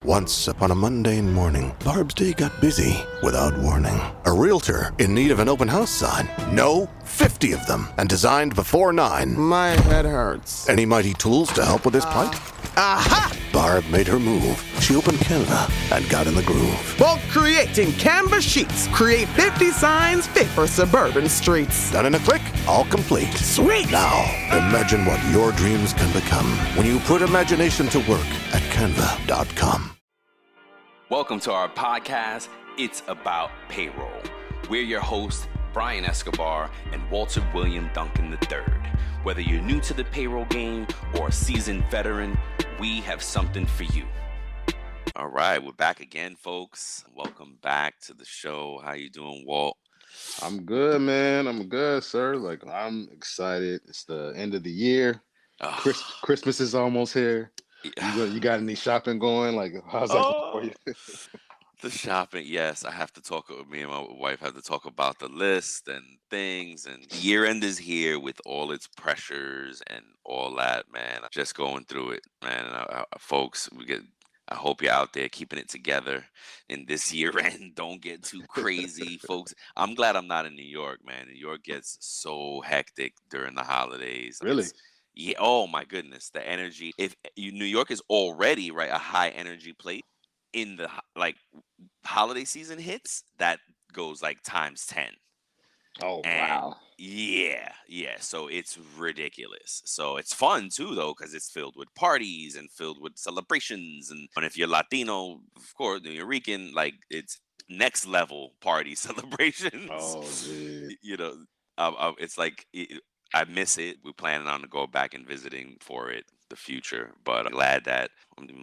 Once upon a mundane morning, Barb's day got busy without warning. A realtor in need of an open house sign. No, 50 of them, and designed before 9. My head hurts. Any mighty tools to help with this plight? Aha! Barb made her move. She opened Canva and got in the groove. Bulk creating Canva sheets. Create 50 signs fit for suburban streets. Done in a click, all complete. Sweet! Now, imagine what your dreams can become when you put imagination to work at canva.com. Welcome to our podcast, It's About Payroll. We're your hosts, Brian Escobar and Walter William Duncan III. Whether you're new to the payroll game or a seasoned veteran, we have something for you. All right, we're back again, folks. Welcome back to the show. How you doing, Walt? I'm good, man. I'm good, sir. I'm excited. It's the end of the year. Christmas is almost here. You got any shopping going? How's that going for you? The shopping, yes. I have to talk. Me and my wife have to talk about the list and things. And year end is here with all its pressures and all that, man. Just going through it, man. Folks, I hope you're out there keeping it together in this year end. Don't get too crazy, folks. I'm glad I'm not in New York, man. New York gets so hectic during the holidays. Really? Yeah. Oh my goodness, the energy. New York is already right a high energy place. In the holiday season hits, that goes times 10. Oh, And wow. yeah. So it's ridiculous. So it's fun too, though, because it's filled with parties and filled with celebrations. And if you're Latino, of course, New Rican, it's next level party celebrations. Oh, dude. It's I miss it. We're planning on to go back and visiting for the future, but I'm glad that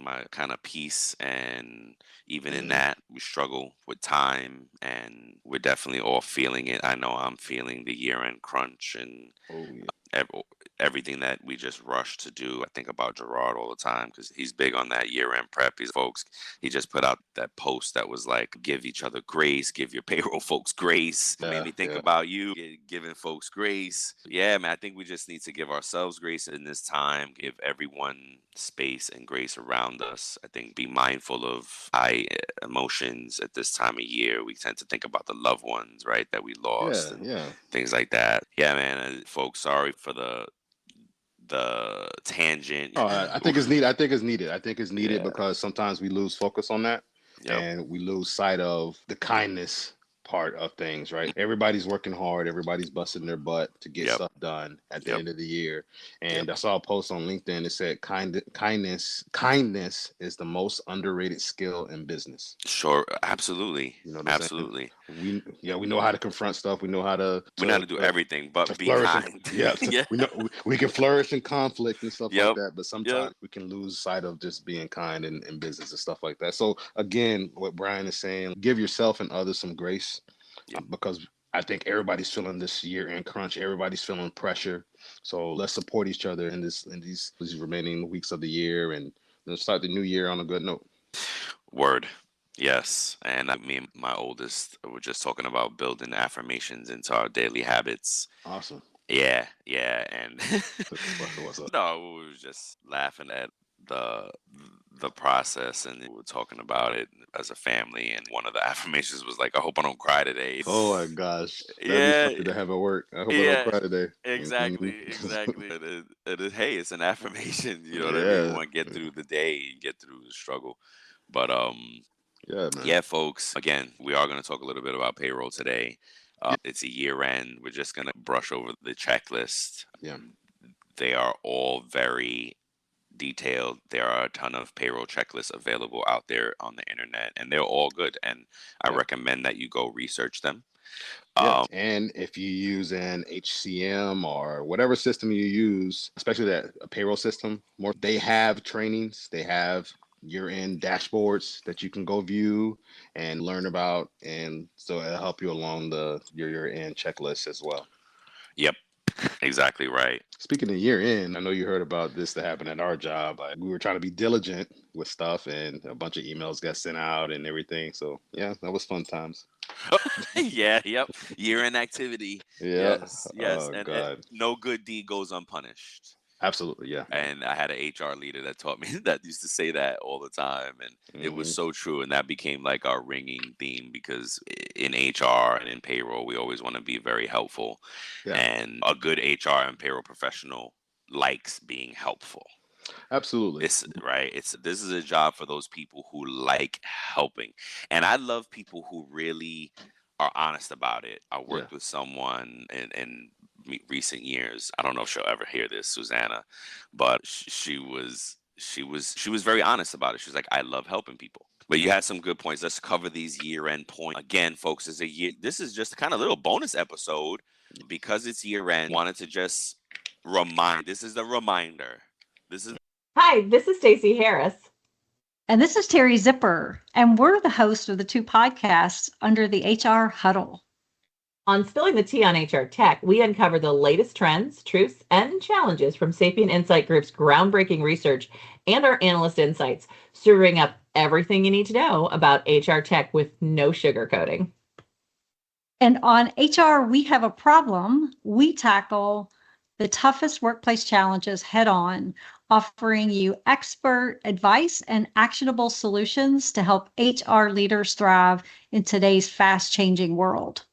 my kind of peace, and even in that we struggle with time, and we're definitely all feeling it. I know I'm feeling the year-end crunch and Oh, yeah. everything that we just rushed to do. I think about Gerard all the time because he's big on that year-end prep. He just put out that post that was like, give each other grace, give your payroll folks grace. It made me think about you giving folks grace. Yeah, man, I think we just need to give ourselves grace in this time, give everyone space and grace around us. I think be mindful of high emotions at this time of year. We tend to think about the loved ones, right, that we lost and things like that. Yeah, man, folks, sorry for the tangent. Oh, I think it's needed. I think it's needed because sometimes we lose focus on that and we lose sight of the kindness part of things, right? Everybody's working hard. Everybody's busting their butt to get stuff done at the end of the year. And I saw a post on LinkedIn that said kindness is the most underrated skill in business. Sure, absolutely. Absolutely. We know how to confront stuff. We know how to do everything, but be kind. We know we can flourish in conflict and stuff like that, but sometimes we can lose sight of just being kind in business and stuff like that. So again, what Brian is saying, give yourself and others some grace. Because I think everybody's feeling this year-end crunch. Everybody's feeling pressure. So let's support each other in these remaining weeks of the year, and let's start the new year on a good note. Word. Yes. And me and my oldest were just talking about building affirmations into our daily habits. Awesome. Yeah. And What's up? no, we were just laughing at the process, and we were talking about it as a family, and one of the affirmations was like, I hope I don't cry today. Oh my gosh. That'd be something to have at work. I hope I don't cry today. Exactly. Hey, it's an affirmation, what I mean? We want to get through the day, get through the struggle. But man. Folks, again, we are going to talk a little bit about payroll today. It's a year end. We're just going to brush over the checklist. They are all very detailed. There are a ton of payroll checklists available out there on the internet, and they're all good, and I recommend that you go research them. And if you use an HCM or whatever system you use, especially a payroll system, they have trainings, they have year-end dashboards that you can go view and learn about, and so it'll help you along your year-end checklist as well. Yep. Exactly right. Speaking of year end, I know you heard about this that happened at our job. We were trying to be diligent with stuff, and a bunch of emails got sent out and everything. So that was fun times. Year end activity. Yes. Oh, and no good deed goes unpunished. Absolutely, yeah. And I had an HR leader that taught me that used to say that all the time. And it was so true. And that became like our ringing theme because in HR and in payroll, we always want to be very helpful. Yeah. And a good HR and payroll professional likes being helpful. Absolutely. This is a job for those people who like helping. And I love people who really are honest about it. I worked with someone in recent years. I don't know if she'll ever hear this, Susanna, but she was very honest about it. She's like, I love helping people. But you had some good points. Let's cover these year-end points. Again, folks, this is just kind of a little bonus episode because it's year-end. Wanted to just remind. This is the reminder. Hi, this is Stacey Harris. And this is Terry Zipper. And we're the host of the two podcasts under the HR Huddle. On Spilling the Tea on HR Tech, we uncover the latest trends, truths, and challenges from Sapient Insight Group's groundbreaking research and our analyst insights, serving up everything you need to know about HR tech with no sugarcoating. And on HR We Have a Problem, we tackle the toughest workplace challenges head on, offering you expert advice and actionable solutions to help HR leaders thrive in today's fast-changing world.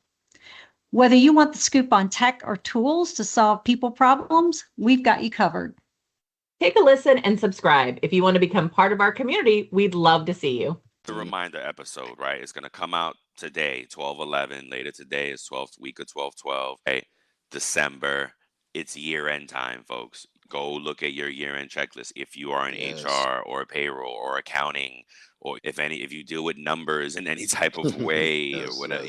Whether you want the scoop on tech or tools to solve people problems, we've got you covered. Take a listen and subscribe. If you want to become part of our community, we'd love to see you. The reminder episode, right? It's going to come out today, 12/11. Later today is 12th week of 12/12. Hey, December. It's year-end time, folks. Go look at your year-end checklist. If you are in HR or payroll or accounting, or if you deal with numbers in any type of way or whatever,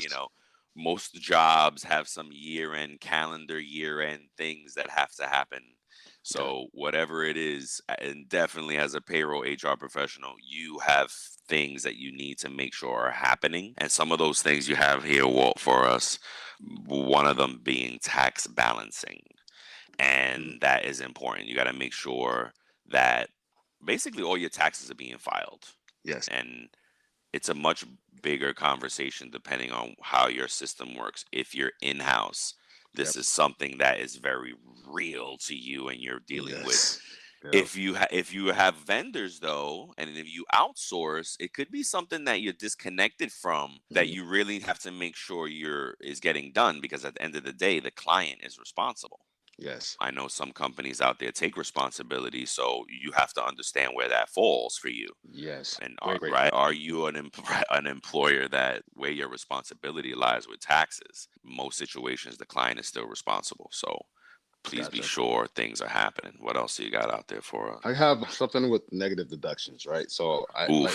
most jobs have some year-end calendar, year-end things that have to happen. So whatever it is, and definitely as a payroll HR professional, you have things that you need to make sure are happening. And some of those things you have here, Walt, for us, one of them being tax balancing. And that is important. You got to make sure that basically all your taxes are being filed. Yes. And it's a much bigger conversation depending on how your system works. If you're in-house, this is something that is very real to you and you're dealing with. If you have vendors though, and if you outsource, it could be something that you're disconnected from that you really have to make sure is getting done, because at the end of the day, the client is responsible. Yes. I know some companies out there take responsibility, so you have to understand where that falls for you. Yes. And are you an employer where your responsibility lies with taxes? Most situations, the client is still responsible. So please be sure things are happening. What else do you got out there for us? I have something with negative deductions, right? So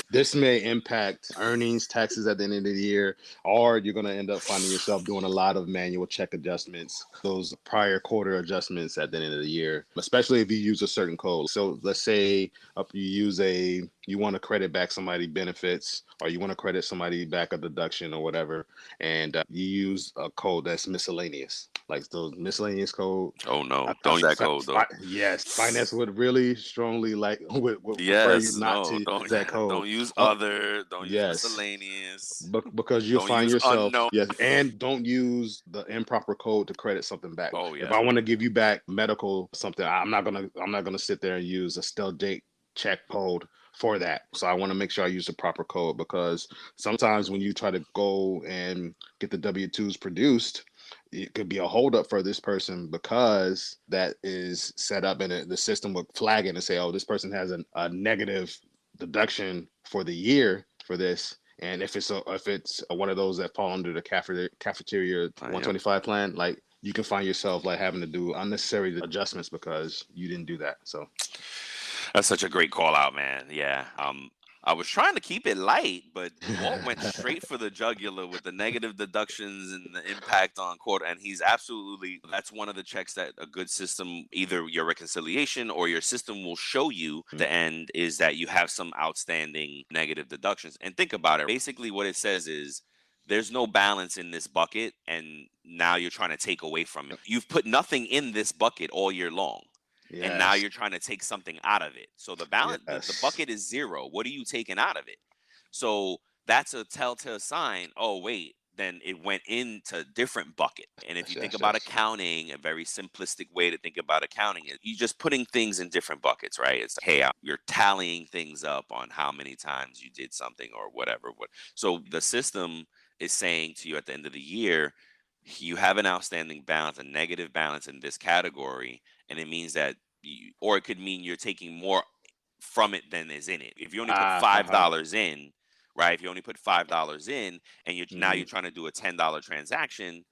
this may impact earnings, taxes at the end of the year, or you're going to end up finding yourself doing a lot of manual check adjustments, those prior quarter adjustments at the end of the year, especially if you use a certain code. So let's say you want to credit back somebody benefits, or you want to credit somebody back a deduction or whatever, and you use a code that's miscellaneous, like those miscellaneous code. Oh no! Don't use that code though. Yes, finance would really strongly would prefer you not to use that code. Don't use other. Don't use miscellaneous. Because you'll find yourself and don't use the improper code to credit something back. Oh yeah. If I want to give you back medical something, I'm not gonna sit there and use a stale date check code for that. So I want to make sure I use the proper code, because sometimes when you try to go and get the W-2s produced, it could be a holdup for this person because that is set up and the system will flag it and say, oh, this person has a negative deduction for the year for this. And if it's one of those that fall under the cafeteria 125 plan, like you can find yourself like having to do unnecessary adjustments because you didn't do that. So that's such a great call out, man. Yeah. I was trying to keep it light, but Walt went straight for the jugular with the negative deductions and the impact on quarter. And that's one of the checks that a good system, either your reconciliation or your system will show you at the end, is that you have some outstanding negative deductions. And think about it. Basically what it says is there's no balance in this bucket, and now you're trying to take away from it. You've put nothing in this bucket all year long. Yes. And now you're trying to take something out of it. So the balance, the bucket is zero. What are you taking out of it? So that's a telltale sign. Oh, wait, then it went into a different bucket. And if you Yes, think yes, about yes. accounting, a very simplistic way to think about accounting is you're just putting things in different buckets, right? It's hey, you're tallying things up on how many times you did something or whatever. So the system is saying to you at the end of the year, you have an outstanding balance, a negative balance in this category, and it means that or it could mean you're taking more from it than is in it. If you only put Uh-huh. $5 in, right? If you only put $5 in and now Mhm. you're trying to do a $10 transaction,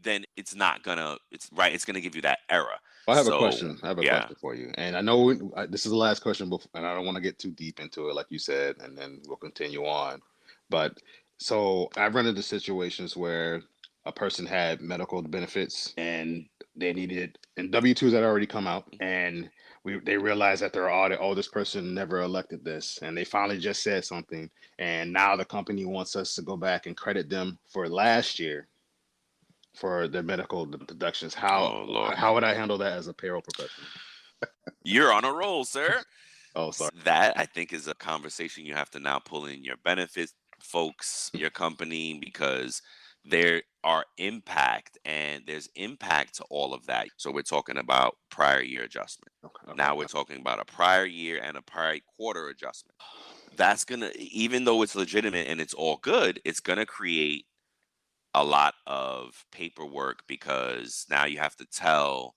then it's not gonna it's gonna give you that error. I have a So question. I have a yeah. question for you, and I know this is the last question, and I don't want to get too deep into it, like you said, and then we'll continue on. But so I've run into situations where a person had medical benefits and they needed, and W-2s had already come out, and they realized that their audit, oh, this person never elected this, and they finally just said something, and now the company wants us to go back and credit them for last year for their medical deductions. Oh Lord. How would I handle that as a payroll professional? You're on a roll, sir. Oh, sorry. That I think is a conversation you have to now pull in your benefits folks, your company, because there are impact and there's impact to all of that. So we're talking about prior year adjustment. Okay, Now we're talking about a prior year and a prior quarter adjustment. That's gonna, even though it's legitimate and it's all good, it's gonna create a lot of paperwork because now you have to tell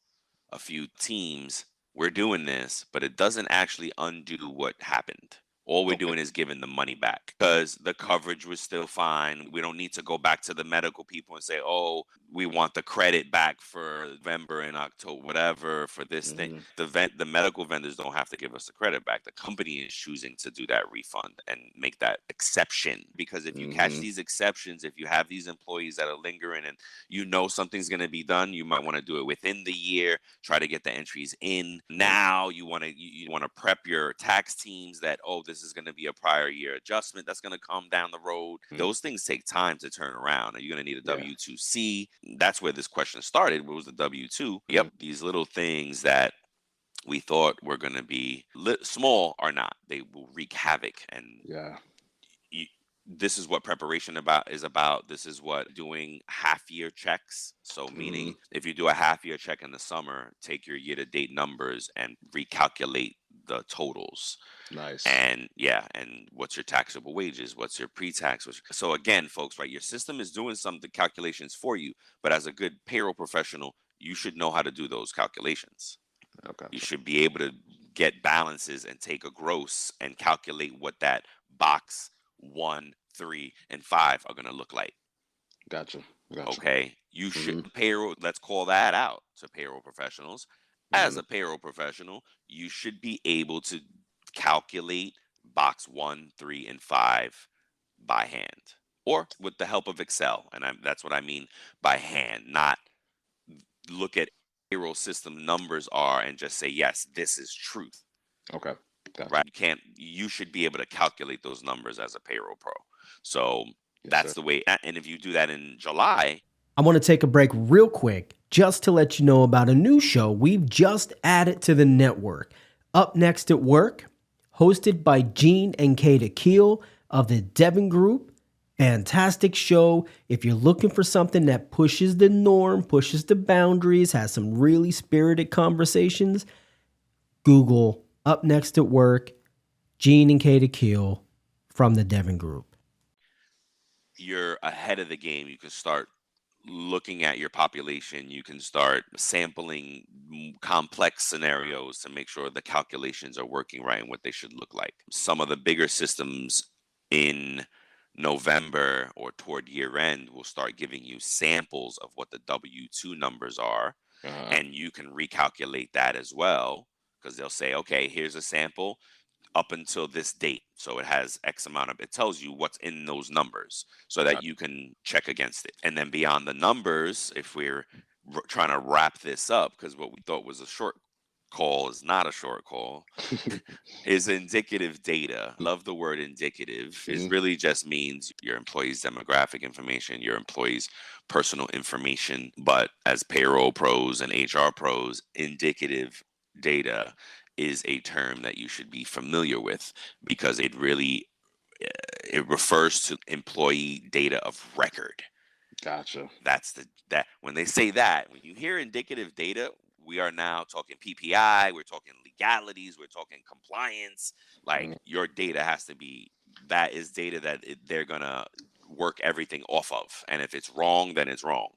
a few teams we're doing this, but it doesn't actually undo what happened. All we're okay. doing is giving the money back because the coverage was still fine. We don't need to go back to the medical people and say, oh, we want the credit back for November and October, whatever, for this thing. Mhm. The medical vendors don't have to give us the credit back. The company is choosing to do that refund and make that exception. Because if you catch Mhm. these exceptions, if you have these employees that are lingering and you know something's going to be done, you might want to do it within the year, try to get the entries in. Now you want to prep your tax teams that, oh, this is going to be a prior year adjustment that's going to come down the road. Those things take time to turn around. Are you going to need a Yeah. W-2C? That's where this question started. What was the W-2? Yep, these little things that we thought were going to be small are not. They will wreak havoc. And Yeah. this is what preparation is about. This is what doing half year checks. So meaning if you do a half year check in the summer, take your year to date numbers and recalculate the totals. Nice. And and what's your taxable wages? What's your pre-tax? So again, folks, right, your system is doing some of the calculations for you, but as a good payroll professional, you should know how to do those calculations. Okay. You should be able to get balances and take a gross and calculate what that box 1, 3, and 5 are going to look like. Gotcha. Okay. You should payroll. Let's call that out to payroll professionals. As a payroll professional, you should be able to calculate box 1, 3, and 5 by hand or with the help of Excel. And that's what I mean by hand, not look at payroll system numbers are and just say, yes, this is truth. Okay. Gotcha. Right. You should be able to calculate those numbers as a payroll pro. So that's the way. And if you do that in July. I want to take a break real quick just to let you know about a new show we've just added to the network. Up Next at Work, hosted by Gene and Kata Keel of the Devon Group. Fantastic show. If you're looking for something that pushes the norm, pushes the boundaries, has some really spirited conversations, Google Up Next at Work, Gene and Kata Keel from the Devon Group. You're ahead of the game. You can start looking at your population. You can start sampling complex scenarios to make sure the calculations are working right and what they should look like. Some of the bigger systems in November or toward year end will start giving you samples of what the W-2 numbers are, and you can recalculate that as well, because they'll say, okay, here's a sample up until this date. So it has X amount of, it tells you what's in those numbers so that you can check against it. And then beyond the numbers, if we're trying to wrap this up, because what we thought was a short call is not a short call, is indicative data. Love the word indicative. It really just means your employees' demographic information, your employees' personal information. But as payroll pros and HR pros, indicative data is a term that you should be familiar with because it refers to employee data of record. Gotcha. That's that when they say that, when you hear indicative data, we are now talking PPI, we're talking legalities, we're talking compliance. Like your data has to be, that is data that they're gonna work everything off of. And if it's wrong, then it's wrong.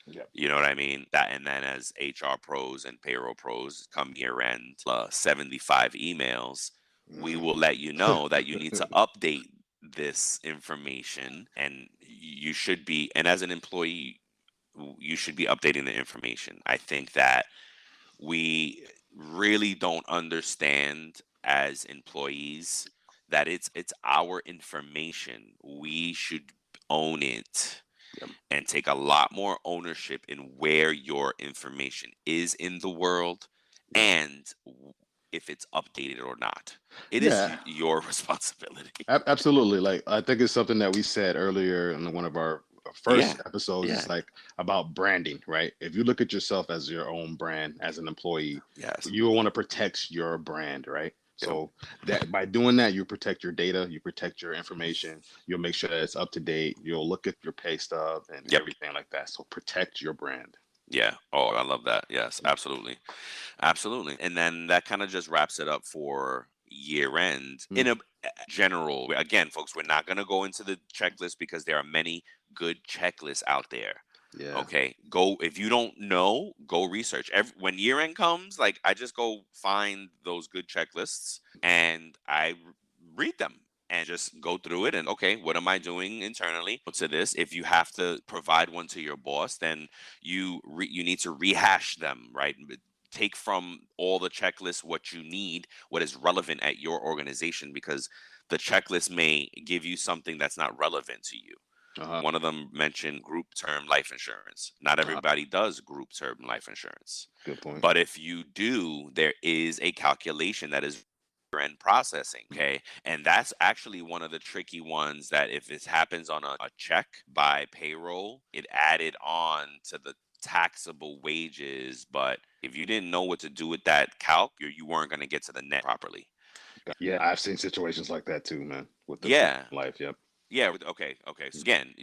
Yep. You know what I mean? That, and then as HR pros and payroll pros come year end, 75 emails, we will let you know that you need to update this information, and you should be, and as an employee, you should be updating the information. I think that we really don't understand as employees that it's our information. We should own it. Yep. And take a lot more ownership in where your information is in the world, and if it's updated or not. It is your responsibility. Absolutely. Like, I think it's something that we said earlier in one of our first episodes. It's like about branding, right? If you look at yourself as your own brand as an employee, you will want to protect your brand, right? So that by doing that, you protect your data, you protect your information, you'll make sure that it's up to date, you'll look at your pay stub and everything like that. So protect your brand. Yeah. Oh, I love that. Yes, absolutely. Absolutely. And then that kind of just wraps it up for year end. In a general, again, folks, we're not going to go into the checklist because there are many good checklists out there. Yeah. Okay. Go, if you don't know, go research. When year end comes, like, I just go find those good checklists and I read them and just go through it. And okay, what am I doing internally to this? If you have to provide one to your boss, then you need to rehash them, right? Take from all the checklists what you need, what is relevant at your organization, because the checklist may give you something that's not relevant to you. One of them mentioned group term life insurance. Not everybody does group term life insurance. Good point. But if you do, there is a calculation that is end processing. Okay. And that's actually one of the tricky ones, that if it happens on a check by payroll, it added on to the taxable wages. But if you didn't know what to do with that calc, you weren't going to get to the net properly. Yeah, I've seen situations like that too, man. With the life. Yep. Yeah. Okay. So again,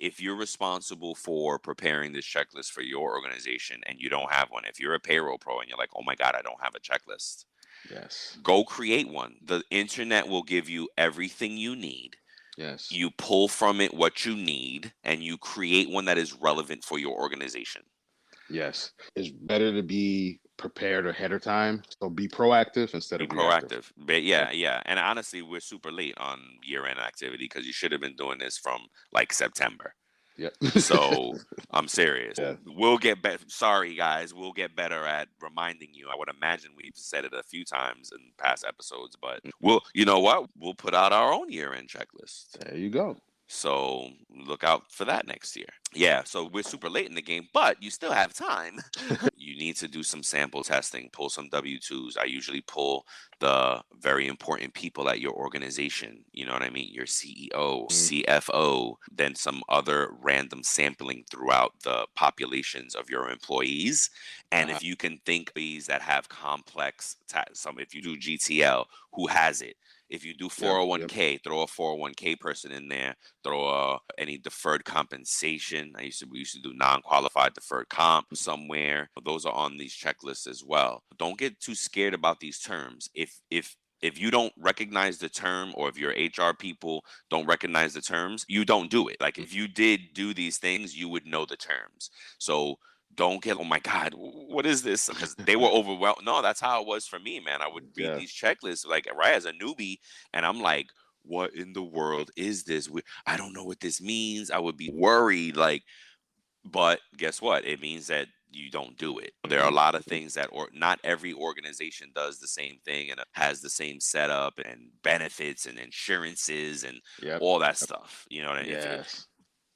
if you're responsible for preparing this checklist for your organization and you don't have one, if you're a payroll pro and you're like, oh my God, I don't have a checklist. Yes. Go create one. The internet will give you everything you need. Yes. You pull from it what you need and you create one that is relevant for your organization. Yes. It's better to be prepared ahead of time. So be proactive instead of reactive. But yeah. And honestly, we're super late on year-end activity because you should have been doing this from like September. Yep. So I'm serious. Yeah. We'll get better. Sorry, guys. We'll get better at reminding you. I would imagine we've said it a few times in past episodes, but you know what? We'll put out our own year-end checklist. There you go. So look out for that next year. Yeah, so we're super late in the game, but you still have time. You need to do some sample testing, pull some W-2s. I usually pull the very important people at your organization. You know what I mean? Your CEO, CFO, then some other random sampling throughout the populations of your employees. And if you can think these that have complex, if you do GTL, who has it? If you do 401k, throw a 401k person in there. Throw any deferred compensation. We used to do non-qualified deferred comp somewhere. Those are on these checklists as well. Don't get too scared about these terms. If you don't recognize the term, or if your HR people don't recognize the terms, you don't do it. Like, if you did do these things, you would know the terms. So don't get, oh my God, what is this? Because they were overwhelmed. No, that's how it was for me, man. I would read these checklists, like, right, as a newbie, and I'm like, what in the world is this? I don't know what this means. I would be worried, like, but guess what? It means that you don't do it. There are a lot of things that, or not every organization does the same thing and has the same setup and benefits and insurances and all that stuff. You know what I mean? Yes.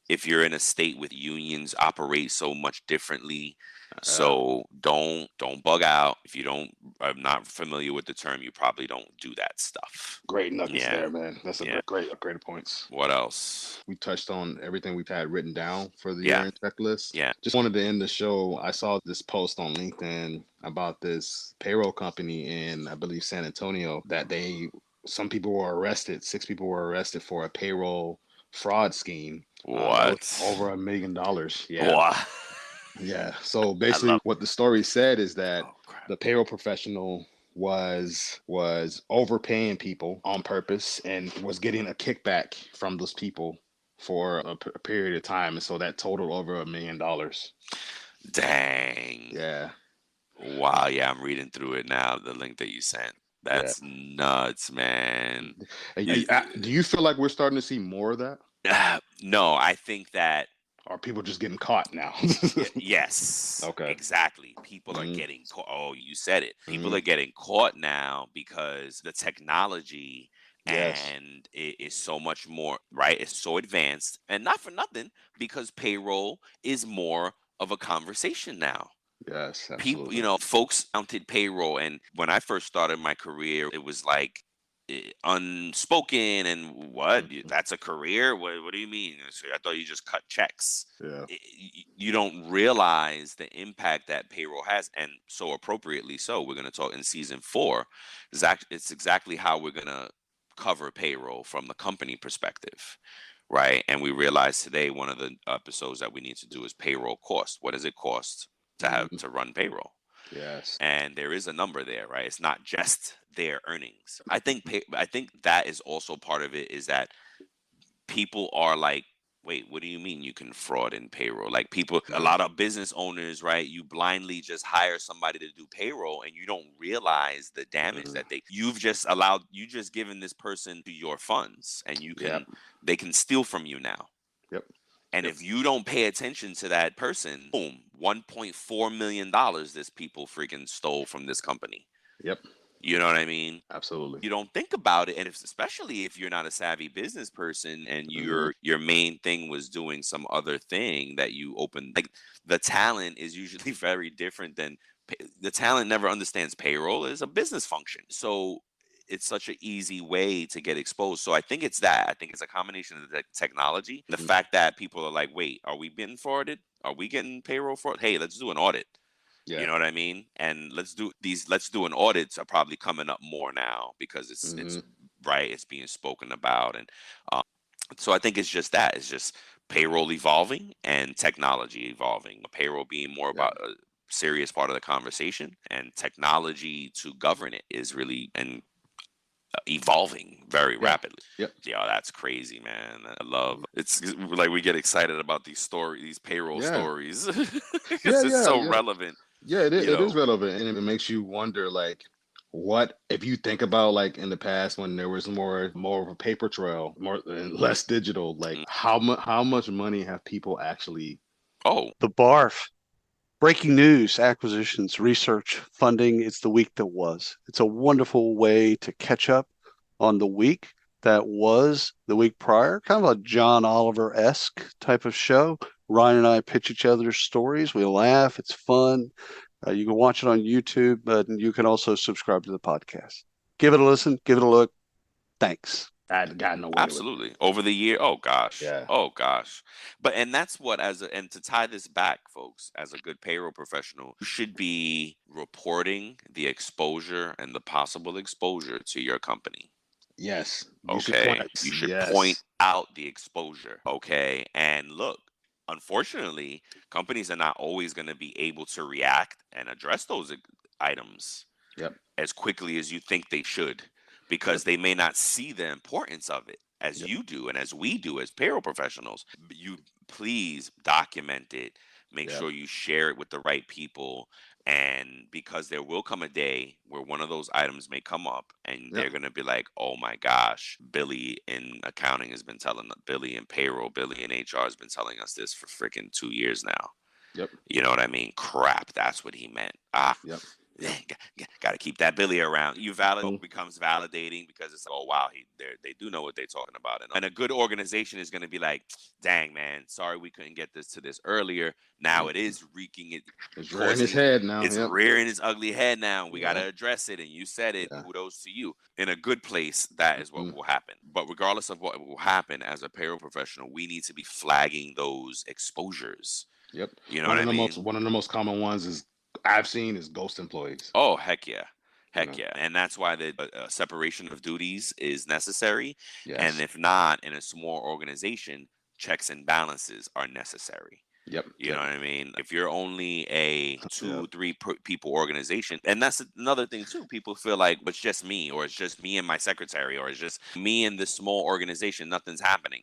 If you're in a state with unions operate so much differently, so don't bug out. If you are not familiar with the term, you probably don't do that stuff. Great nuggets there, man. That's a great points. What else? We touched on everything we've had written down for the year-end checklist. Yeah. Just wanted to end the show. I saw this post on LinkedIn about this payroll company in, I believe, San Antonio, that some people were arrested. 6 people were arrested for a payroll fraud scheme. That was What? over $1 million. Yeah. Wow. Yeah. So basically, what the story said is that Oh crap. the payroll professional was overpaying people on purpose and was getting a kickback from those people for a period of time, and so that totaled over $1 million. Dang. Yeah. Wow. Yeah, I'm reading through it now. The link that you sent. That's nuts, man. Do you feel like we're starting to see more of that? No, I think that. Are people just getting caught now? Yes. Okay. Exactly. People are getting caught. Oh, you said it. People Mhm. are getting caught now because the technology Yes. and it is so much more, right? It's so advanced, and not for nothing, because payroll is more of a conversation now. Yes, People, absolutely. folks counted payroll, and when I first started my career, it was like unspoken. And what? That's a career? What do you mean? So I thought you just cut checks. Yeah. You don't realize the impact that payroll has, and so appropriately so. We're going to talk in season 4. It's exactly how we're going to cover payroll from the company perspective, right? And we realized today one of the episodes that we need to do is payroll cost. What does it cost to have to run payroll? Yes. And there is a number there, right? It's not just their earnings. I think that is also part of it, is that people are like, wait, what do you mean you can fraud in payroll? Like, people, a lot of business owners, right? You blindly just hire somebody to do payroll, and you don't realize the damage that you've just given this person to your funds, and they can steal from you now. Yep. And if you don't pay attention to that person, boom, $1.4 million this people freaking stole from this company. Yep. You know what I mean? Absolutely. You don't think about it, and especially if you're not a savvy business person, and your main thing was doing some other thing that you opened. Like, the talent is usually very different than the talent never understands payroll as a business function. So it's such an easy way to get exposed. So I think it's that. I think it's a combination of the technology, the fact that people are like, wait, are we being frauded? Are we getting payroll fraud? Hey, let's do an audit. Yeah. You know what I mean? And let's do an audits are probably coming up more now, because it's right, it's being spoken about. And so I think it's just that. It's just payroll evolving and technology evolving. Payroll being more about a serious part of the conversation, and technology to govern it is really evolving very rapidly. Yep. Yeah, that's crazy, man. I love it's like we get excited about these payroll stories, because it's so relevant. Yeah, it is relevant, and it makes you wonder, like, what if you think about, like, in the past when there was more of a paper trail, more and less digital, like how much money have people actually? The BARF. Breaking news, acquisitions, research, funding. It's the week that was. It's a wonderful way to catch up on the week that was the week prior. Kind of a John Oliver-esque type of show. Ryan and I pitch each other's stories. We laugh. It's fun. You can watch it on YouTube, but you can also subscribe to the podcast. Give it a listen. Give it a look. Thanks. I'd gotten away Absolutely. With it. Over the year. Oh gosh. Yeah. Oh gosh. And that's what, and to tie this back, folks, as a good payroll professional, you should be reporting the exposure and the possible exposure to your company. Yes. You should point out the exposure. Okay. And look, unfortunately, companies are not always going to be able to react and address those items as quickly as you think they should, because they may not see the importance of it as you do and as we do as payroll professionals. You please document it. Make sure you share it with the right people. And because there will come a day where one of those items may come up, and they're going to be like, oh my gosh, Billy in accounting has been telling us, Billy in payroll, Billy in HR has been telling us this for freaking 2 years now. Yep. You know what I mean? Crap, that's what he meant. Got to keep that Billy around. Becomes validating, because it's like, oh wow, they do know what they're talking about. And a good organization is going to be like, dang man, sorry we couldn't get this to this earlier. Now it is wreaking it. It's rearing its head now. It's rearing its ugly head now. We got to address it. And you said it. Kudos to you. In a good place, that is what will happen. But regardless of what will happen, as a payroll professional, we need to be flagging those exposures. Yep. You know what I mean? One of the most common ones I've seen is ghost employees. Oh, heck yeah. Heck yeah. And that's why the separation of duties is necessary. Yes. And if not, in a small organization, checks and balances are necessary. Yep. You know what I mean? If you're only a 2-3 people organization, and that's another thing too. People feel like it's just me, or it's just me and my secretary, or it's just me and this small organization. Nothing's happening.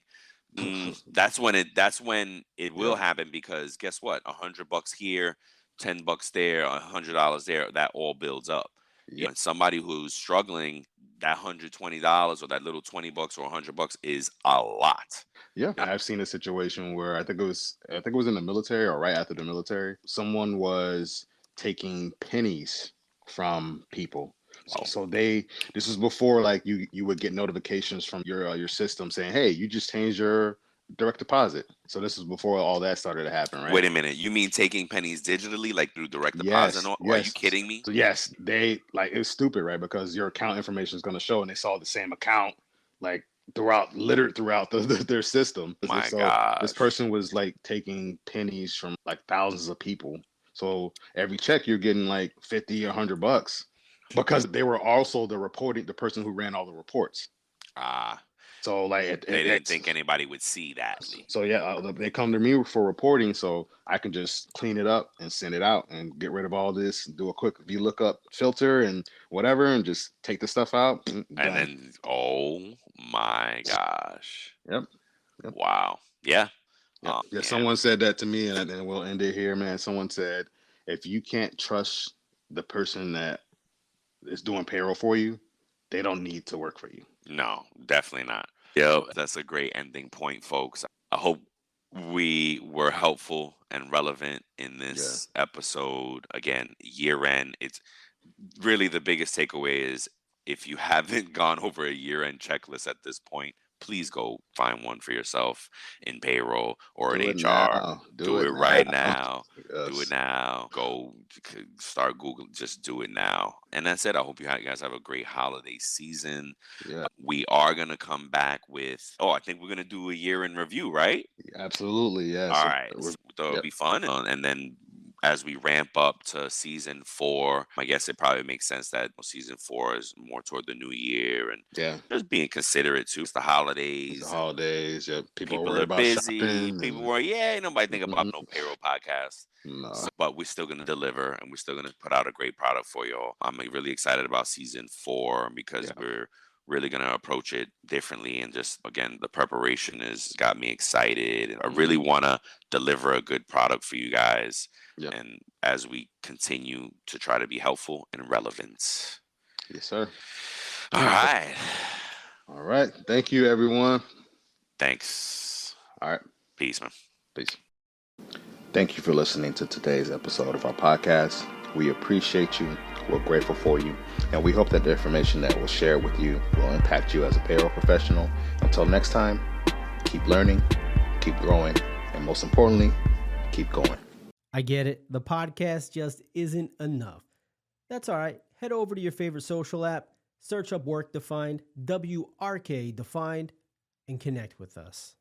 That's when it will happen, because guess what? $100 here, $10 there, $100 there. That all builds up. You know, somebody who's struggling, that $120 or that little $20 or $100 is a lot. Yeah, I've seen a situation where I think it was in the military or right after the military. Someone was taking pennies from people. So this was before like you would get notifications from your system saying, hey, you just changed your direct deposit. So this was before all that started to happen, right? Wait a minute, you mean taking pennies digitally, like through direct deposit? Are you kidding me? So yes, they like, it's stupid, right? Because your account information is going to show, and they saw the same account like littered throughout their system. My so God, this person was like taking pennies from like thousands of people. So every check you're getting like $50 or $100 because they were also the person who ran all the reports. So like they didn't think anybody would see that. So they come to me for reporting, so I can just clean it up and send it out and get rid of all this, do a quick VLOOKUP filter and whatever, and just take the stuff out. And then, oh my gosh. Yep. Wow. Yeah. Someone said that to me, and then we'll end it here, man. Someone said, if you can't trust the person that is doing payroll for you, they don't need to work for you. No, definitely not. Yo, that's a great ending point, folks. I hope we were helpful and relevant in this episode. Again, year end, it's really the biggest takeaway is if you haven't gone over a year end checklist at this point, please go find one for yourself in payroll or in HR. Do it right now. Do it now. Go start Google. Just do it now. And that's it. I hope you guys have a great holiday season. Yeah. We are going to come back with, I think we're going to do a year in review, right? Absolutely. Yes. All right. So it'll be fun. And then as we ramp up to season 4, I guess it probably makes sense that season 4 is more toward the new year and just being considerate too. It's the holidays. People are busy. Shopping people were, ain't nobody think about no payroll podcast. No. But we're still going to deliver, and we're still going to put out a great product for y'all. I'm really excited about season 4 because we're really going to approach it differently. And just, again, the preparation has got me excited. And I really want to deliver a good product for you guys. Yep. And as we continue to try to be helpful and relevant. Yes, sir. All right. All right. Thank you, everyone. Thanks. All right. Peace, man. Peace. Thank you for listening to today's episode of our podcast. We appreciate you. We're grateful for you. And we hope that the information that we'll share with you will impact you as a payroll professional. Until next time, keep learning, keep growing, and most importantly, keep going. I get it. The podcast just isn't enough. That's all right. Head over to your favorite social app, search up Work Defined, WRK Defined, and connect with us.